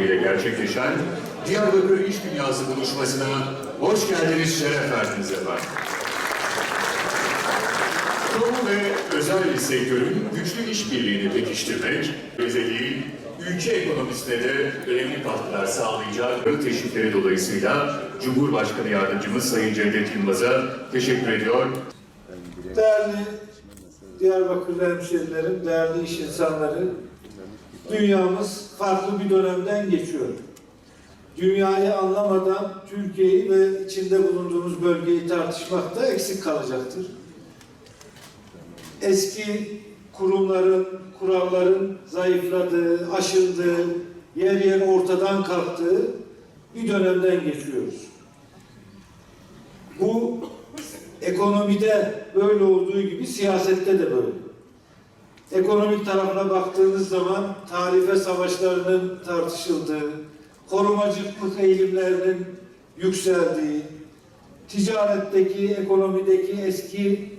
ile gerçekleşen Diyarbakır İş Dünyası buluşmasına hoş geldiniz, şeref verdiniz efendim. Kamu ve özel sektörün güçlü işbirliğini pekiştirmek, bize değil, ülke ekonomisine de önemli katkılar sağlayacak teşvikleri dolayısıyla Cumhurbaşkanı Yardımcımız Sayın Cevdet Yılmaz'a teşekkür ediyor. Değerli Diyarbakırlı hemşehrilerim, değerli iş insanları, dünyamız farklı bir dönemden geçiyor. Dünyayı anlamadan Türkiye'yi ve içinde bulunduğumuz bölgeyi tartışmakta eksik kalacaktır. Eski kurumların, kuralların zayıfladığı, aşıldığı, yer yer ortadan kalktığı bir dönemden geçiyoruz. Bu ekonomide böyle olduğu gibi siyasette de böyle. Ekonomik tarafına baktığınız zaman tarife savaşlarının tartışıldığı, korumacılık eğilimlerinin yükseldiği, ticaretteki, ekonomideki eski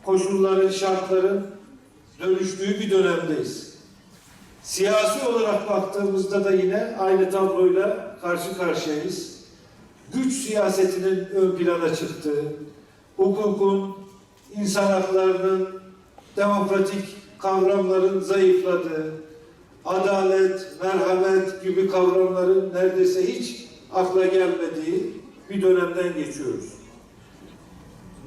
koşulların, şartların dönüştüğü bir dönemdeyiz. Siyasi olarak baktığımızda da yine aynı tabloyla karşı karşıyayız. Güç siyasetinin ön plana çıktığı, hukukun, insan haklarının, demokratik kavramların zayıfladığı, adalet, merhamet gibi kavramların neredeyse hiç akla gelmediği bir dönemden geçiyoruz.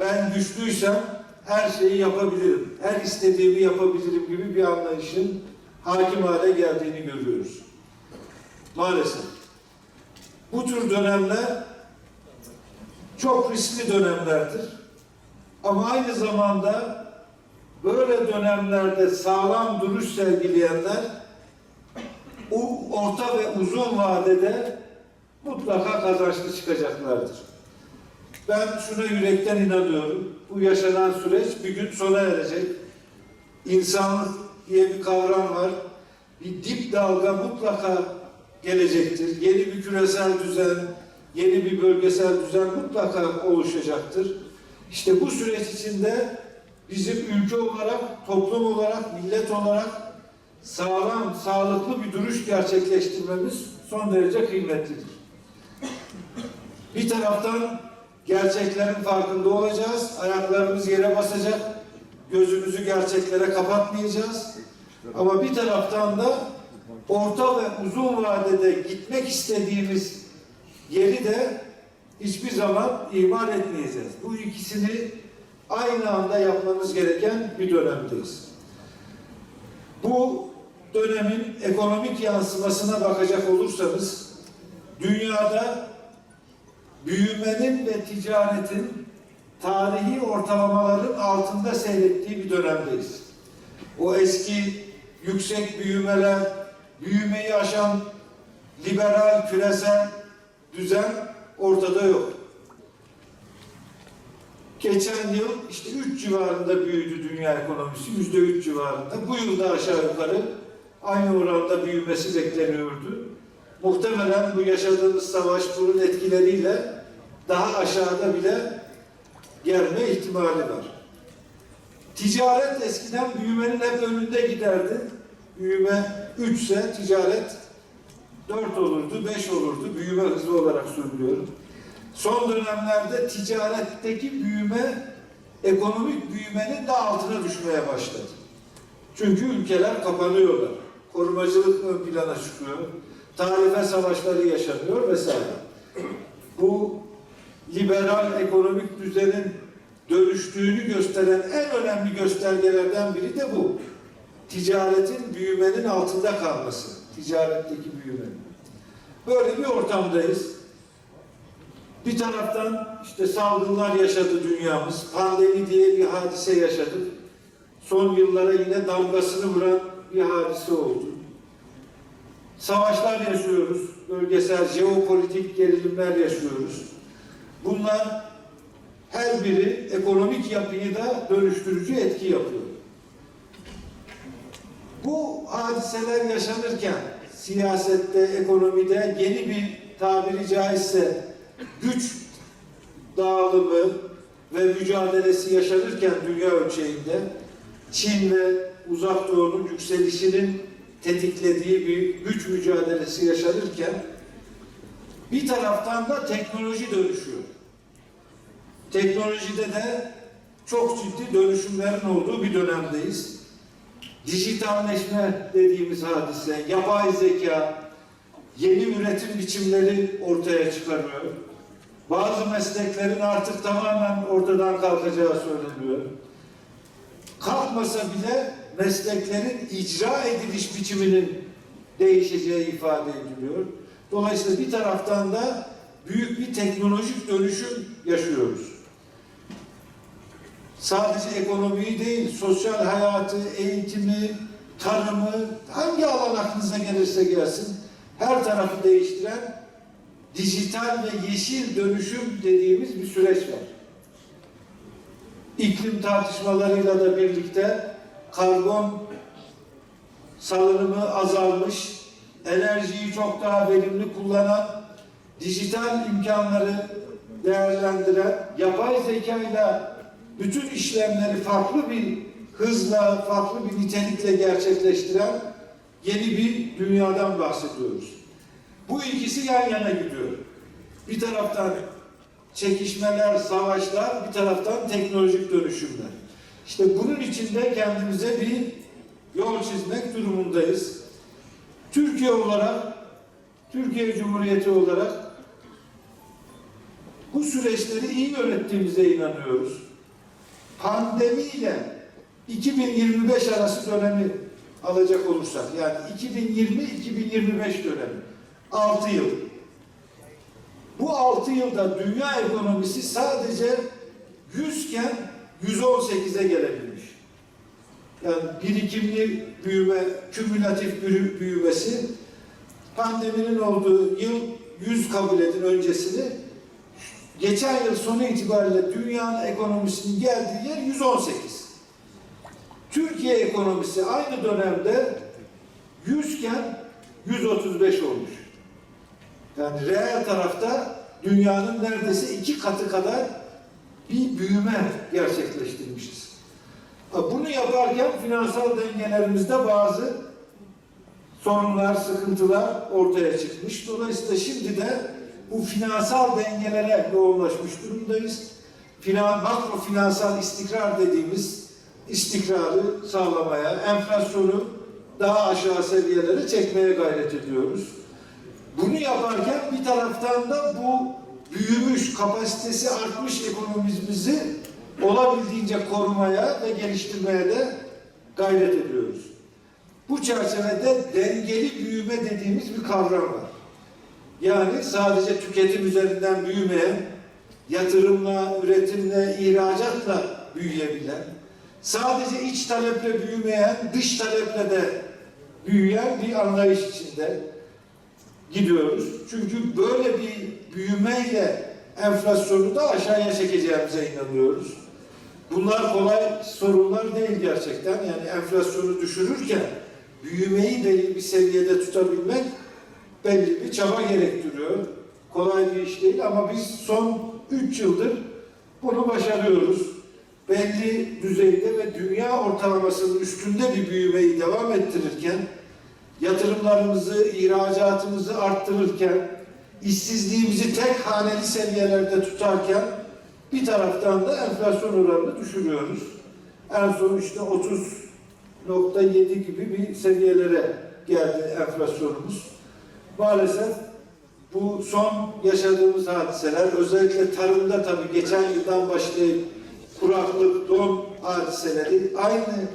Ben güçlüysem her şeyi yapabilirim, her istediğimi yapabilirim gibi bir anlayışın hakim hale geldiğini görüyoruz. Maalesef. Bu tür dönemler çok riskli dönemlerdir. Ama aynı zamanda böyle dönemlerde sağlam duruş sergileyenler orta ve uzun vadede mutlaka kazançlı çıkacaklardır. Ben şuna yürekten inanıyorum. Bu yaşanan süreç bir gün sona erecek. İnsanlık diye bir kavram var. Bir dip dalga mutlaka gelecektir. Yeni bir küresel düzen, yeni bir bölgesel düzen mutlaka oluşacaktır. İşte bu süreç içinde bizim ülke olarak, toplum olarak, millet olarak sağlam, sağlıklı bir duruş gerçekleştirmemiz son derece kıymetlidir. Bir taraftan gerçeklerin farkında olacağız, ayaklarımız yere basacak, gözümüzü gerçeklere kapatmayacağız. Ama bir taraftan da orta ve uzun vadede gitmek istediğimiz yeri de hiçbir zaman ihmal etmeyeceğiz. Bu ikisini aynı anda yapmamız gereken bir dönemdeyiz. Bu dönemin ekonomik yansımasına bakacak olursanız, dünyada büyümenin ve ticaretin tarihi ortalamaların altında seyrettiği bir dönemdeyiz. O eski yüksek büyümeler, büyümeyi aşan liberal, küresel düzen ortada yok. Geçen yıl işte 3 civarında büyüdü dünya ekonomisi, %3 civarında. Bu yılda aşağı yukarı aynı oranda büyümesi bekleniyordu. Muhtemelen bu yaşadığımız savaş, bunun etkileriyle daha aşağıda bile gelme ihtimali var. Ticaret eskiden büyümenin hep önünde giderdi. Büyüme 3 ise ticaret 4 olurdu, 5 olurdu. Büyüme hızı olarak söylüyorum. Son dönemlerde ticaretteki büyüme, ekonomik büyümenin de altına düşmeye başladı. Çünkü ülkeler kapanıyorlar. Korumacılık ön plana çıkıyor. Tarife savaşları yaşanıyor vesaire. Bu liberal ekonomik düzenin dönüştüğünü gösteren en önemli göstergelerden biri de bu. Ticaretin büyümenin altında kalması. Ticaretteki büyümenin. Böyle bir ortamdayız. Bir taraftan işte salgınlar yaşadı dünyamız. Pandemi diye bir hadise yaşadık. Son yıllara yine damgasını vuran bir hadise oldu. Savaşlar yaşıyoruz. Bölgesel, jeopolitik gerilimler yaşıyoruz. Bunlar her biri ekonomik yapıyı da dönüştürücü etki yapıyor. Bu hadiseler yaşanırken siyasette, ekonomide yeni bir tabiri caizse güç dağılımı ve mücadelesi yaşanırken dünya ölçeğinde Çin ve Uzak Doğu'nun yükselişinin tetiklediği bir güç mücadelesi yaşanırken bir taraftan da teknoloji dönüşüyor. Teknolojide de çok ciddi dönüşümlerin olduğu bir dönemdeyiz. Dijitalleşme dediğimiz hadise, yapay zeka, yeni üretim biçimleri ortaya çıkarıyor. Bazı mesleklerin artık tamamen ortadan kalkacağı söyleniyor. Kalkmasa bile mesleklerin icra ediliş biçiminin değişeceği ifade ediliyor. Dolayısıyla bir taraftan da büyük bir teknolojik dönüşüm yaşıyoruz. Sadece ekonomiyi değil, sosyal hayatı, eğitimi, tarımı, hangi alan aklınıza gelirse gelsin, her tarafı değiştiren dijital ve yeşil dönüşüm dediğimiz bir süreç var. İklim tartışmalarıyla da birlikte karbon salınımı azalmış, enerjiyi çok daha verimli kullanan, dijital imkanları değerlendiren, yapay zekayla bütün işlemleri farklı bir hızla, farklı bir nitelikle gerçekleştiren yeni bir dünyadan bahsediyoruz. Bu ikisi yan yana gidiyor. Bir taraftan çekişmeler, savaşlar, bir taraftan teknolojik dönüşümler. İşte bunun içinde kendimize bir yol çizmek durumundayız. Türkiye olarak, Türkiye Cumhuriyeti olarak bu süreçleri iyi yönettiğimize inanıyoruz. Pandemiyle 2025 arası dönemi alacak olursak, yani 2020-2025 dönemi, 6 yıl. Bu 6 yılda dünya ekonomisi sadece 100 iken 118'e gelebilmiş. Yani birikimli büyüme, kümülatif büyümesi, pandeminin olduğu yıl 100 kabul edin öncesini, geçen yıl sonu itibariyle dünyanın ekonomisinin geldiği yer 118. Türkiye ekonomisi aynı dönemde 100 iken 135 olmuş. Yani reel tarafta dünyanın neredeyse 2 katı kadar bir büyüme gerçekleştirmişiz. Bunu yaparken finansal dengelerimizde bazı sorunlar, sıkıntılar ortaya çıkmış. Dolayısıyla şimdi de bu finansal dengelere yoğunlaşmış durumdayız. Makro finansal istikrar dediğimiz istikrarı sağlamaya, enflasyonu daha aşağı seviyelere çekmeye gayret ediyoruz. Bunu yaparken bir taraftan da bu büyümüş, kapasitesi artmış ekonomimizi olabildiğince korumaya ve geliştirmeye de gayret ediyoruz. Bu çerçevede dengeli büyüme dediğimiz bir kavram var. Yani sadece tüketim üzerinden büyümeyen, yatırımla, üretimle, ihracatla büyüyebilen, sadece iç taleple büyümeyen, dış taleple de büyüyen bir anlayış içinde gidiyoruz. Çünkü böyle bir büyümeyle enflasyonu da aşağıya çekeceğimize inanıyoruz. Bunlar kolay sorunlar değil gerçekten. Yani enflasyonu düşürürken büyümeyi belli bir seviyede tutabilmek belli bir çaba gerektiriyor. Kolay bir iş değil ama biz son 3 yıldır bunu başarıyoruz. Belli düzeyde ve dünya ortalamasının üstünde bir büyümeyi devam ettirirken, yatırımlarımızı, ihracatımızı arttırırken, işsizliğimizi tek haneli seviyelerde tutarken bir taraftan da enflasyon oranını düşürüyoruz. En son işte 30.7 gibi bir seviyelere geldi enflasyonumuz. Maalesef bu son yaşadığımız hadiseler, özellikle tarımda tabii geçen yıldan başlayıp kuraklık, don hadiseleri aynı,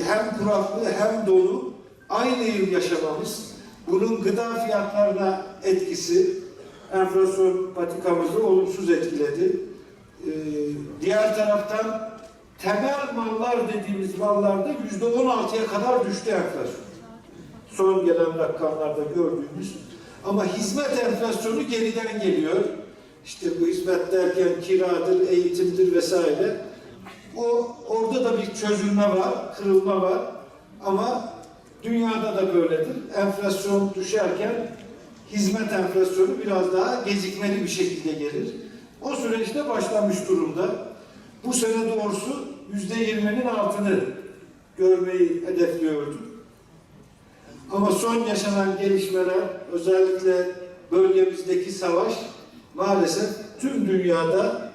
hem kuraklığı hem donu aynı yıl yaşamamız, bunun gıda fiyatlarına etkisi enflasyon patikamızı olumsuz etkiledi. Diğer taraftan temel mallar dediğimiz mallarda %16'ya kadar düştü enflasyon. Son gelen rakamlarda gördüğümüz. Ama hizmet enflasyonu geriden geliyor. İşte bu hizmet derken kiradır, eğitimdir vesaire. Orada da bir çözülme var, kırılma var. Ama dünyada da böyledir. Enflasyon düşerken hizmet enflasyonu biraz daha gecikmeli bir şekilde gelir. O süreçte başlamış durumda. Bu sene doğrusu %20'nin altını görmeyi hedefliyorduk. Ama son yaşanan gelişmeler, özellikle bölgemizdeki savaş maalesef tüm dünyada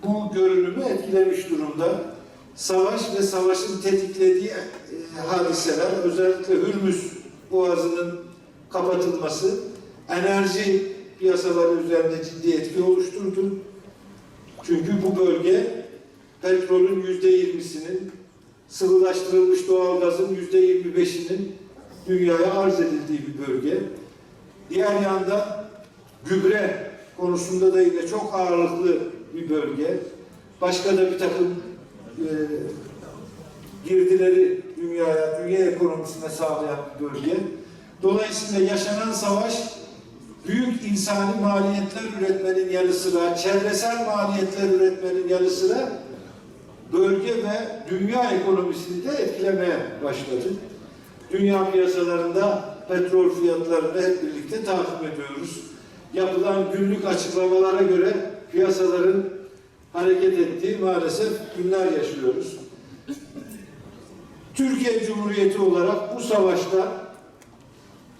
bu görünümü etkilemiş durumda. Savaş ve savaşın tetiklediği hadiseler, özellikle Hürmüz Boğazı'nın kapatılması, enerji piyasaları üzerinde ciddi etki oluşturdu. Çünkü bu bölge petrolün %20'sinin, sıvılaştırılmış doğalgazın %25'inin dünyaya arz edildiği bir bölge. Diğer yanda gübre konusunda da yine çok ağırlıklı bir bölge. Başka da bir takım girdileri dünya ekonomisine sağlayan bir bölge. Dolayısıyla yaşanan savaş büyük insani maliyetler üretmenin yanı sıra, çevresel maliyetler üretmenin yanı sıra bölge ve dünya ekonomisini de etkilemeye başladı. Dünya piyasalarında petrol fiyatlarını hep birlikte takip ediyoruz. Yapılan günlük açıklamalara göre piyasaların hareket ettiği maalesef günler yaşıyoruz. Türkiye Cumhuriyeti olarak bu savaşta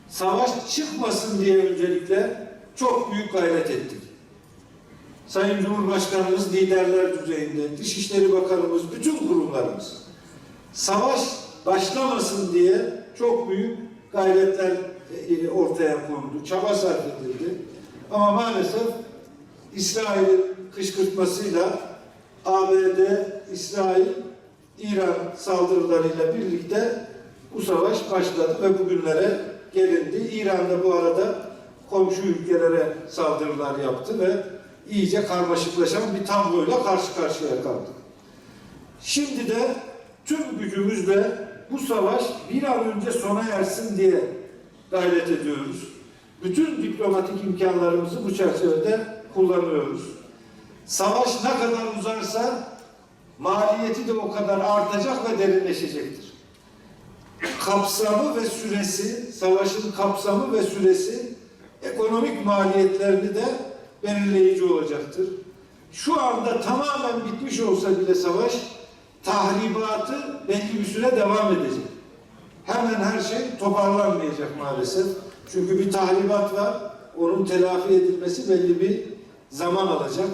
savaş çıkmasın diye öncelikle çok büyük gayret ettik. Sayın Cumhurbaşkanımız liderler düzeyinde, Dışişleri Bakanımız, bütün kurumlarımız savaş başlamasın diye çok büyük gayretler ortaya konuldu, çaba sarf edildi. Ama maalesef İsrail'in kışkırtmasıyla ABD, İsrail, İran saldırılarıyla birlikte bu savaş başladı ve bugünlere gelindi. İran da bu arada komşu ülkelere saldırılar yaptı ve iyice karmaşıklaşan bir tabloyla karşı karşıya kaldık. Şimdi de tüm gücümüzle bu savaş bir an önce sona ersin diye gayret ediyoruz. Bütün diplomatik imkanlarımızı bu çerçevede kullanıyoruz. Savaş ne kadar uzarsa maliyeti de o kadar artacak ve derinleşecektir. Kapsamı ve süresi, savaşın kapsamı ve süresi ekonomik maliyetlerini de belirleyici olacaktır. Şu anda tamamen bitmiş olsa bile savaş, tahribatı belli bir süre devam edecek. Hemen her şey toparlanmayacak maalesef. Çünkü bir tahribat var, onun telafi edilmesi belli bir zaman alacak.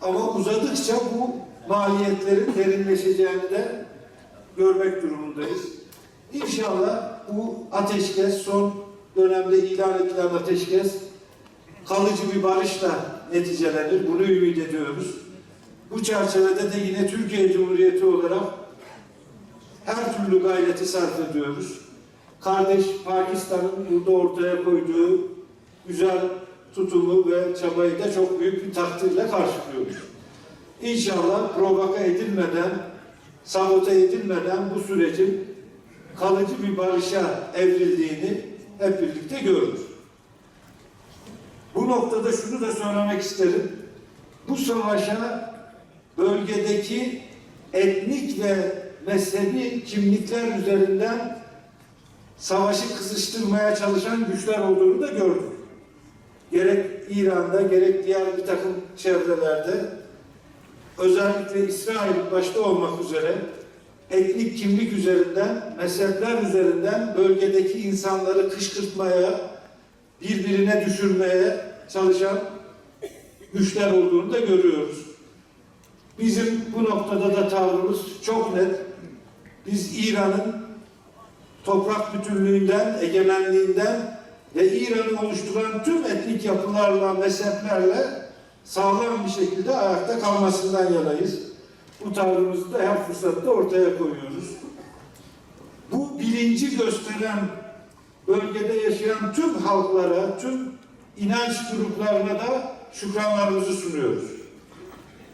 Ama uzadıkça bu maliyetlerin derinleşeceğini de görmek durumundayız. İnşallah bu ateşkes, son dönemde ilan edilen ateşkes kalıcı bir barışla neticelenir. Bunu ümit ediyoruz. Bu çerçevede de yine Türkiye Cumhuriyeti olarak her türlü gayreti sarf ediyoruz. Kardeş Pakistan'ın burada ortaya koyduğu güzel tutumu ve çabayı da çok büyük bir takdirle karşılıyoruz. İnşallah provoka edilmeden, sabote edilmeden bu sürecin kalıcı bir barışa evrildiğini hep birlikte görürüz. Bu noktada şunu da söylemek isterim. Bu savaşa bölgedeki etnik ve mezhebi kimlikler üzerinden savaşı kızıştırmaya çalışan güçler olduğunu da gördük. Gerek İran'da, gerek diğer bir takım çevrelerde, özellikle İsrail başta olmak üzere etnik kimlik üzerinden, mezhepler üzerinden bölgedeki insanları kışkırtmaya, birbirine düşürmeye çalışan güçler olduğunu da görüyoruz. Bizim bu noktada da tavrımız çok net. Biz İran'ın toprak bütünlüğünden, egemenliğinden ve İran'ı oluşturan tüm etnik yapılarla, mezheplerle sağlam bir şekilde ayakta kalmasından yanayız. Bu tavrımızı da her fırsatta ortaya koyuyoruz. Bu bilinci gösteren bölgede yaşayan tüm halklara, tüm inanç gruplarına da şükranlarımızı sunuyoruz.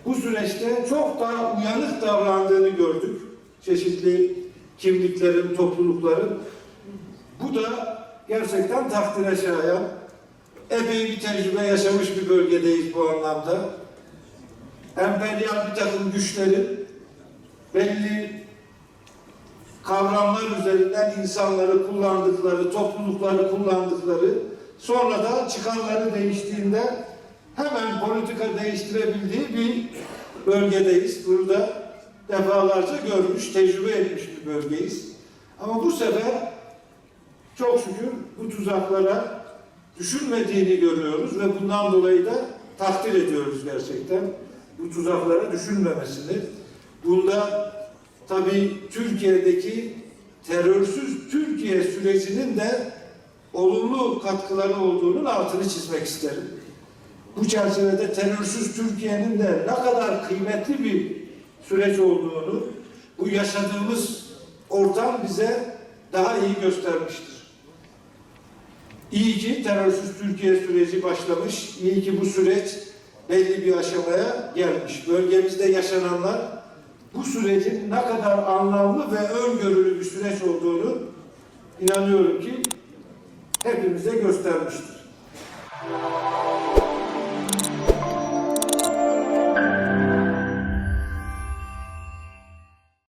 Bu süreçte çok daha uyanık davrandığını gördük. Çeşitli kimliklerin, toplulukların. Bu da gerçekten takdire şayan. Epey bir tecrübe yaşamış bir bölgedeyiz bu anlamda. Emperyal bir takım güçlerin belli kavramlar üzerinden insanları kullandıkları, toplulukları kullandıkları, sonra da çıkarları değiştiğinde hemen politika değiştirebildiği bir bölgedeyiz. Burada defalarca görmüş, tecrübe etmiş bir bölgeyiz. Ama bu sefer çok şükür bu tuzaklara düşünmediğini görüyoruz ve bundan dolayı da takdir ediyoruz gerçekten. Bu tuzaklara düşünmemesini. Bunda tabii Türkiye'deki terörsüz Türkiye sürecinin de olumlu katkıları olduğunun altını çizmek isterim. Bu çerçevede terörsüz Türkiye'nin de ne kadar kıymetli bir süreç olduğunu bu yaşadığımız ortam bize daha iyi göstermiştir. İyi ki terörsüz Türkiye süreci başlamış, iyi ki bu süreç belli bir aşamaya gelmiş. Bölgemizde yaşananlar bu sürecin ne kadar anlamlı ve öngörülü bir süreç olduğunu inanıyorum ki hepimize göstermiştir.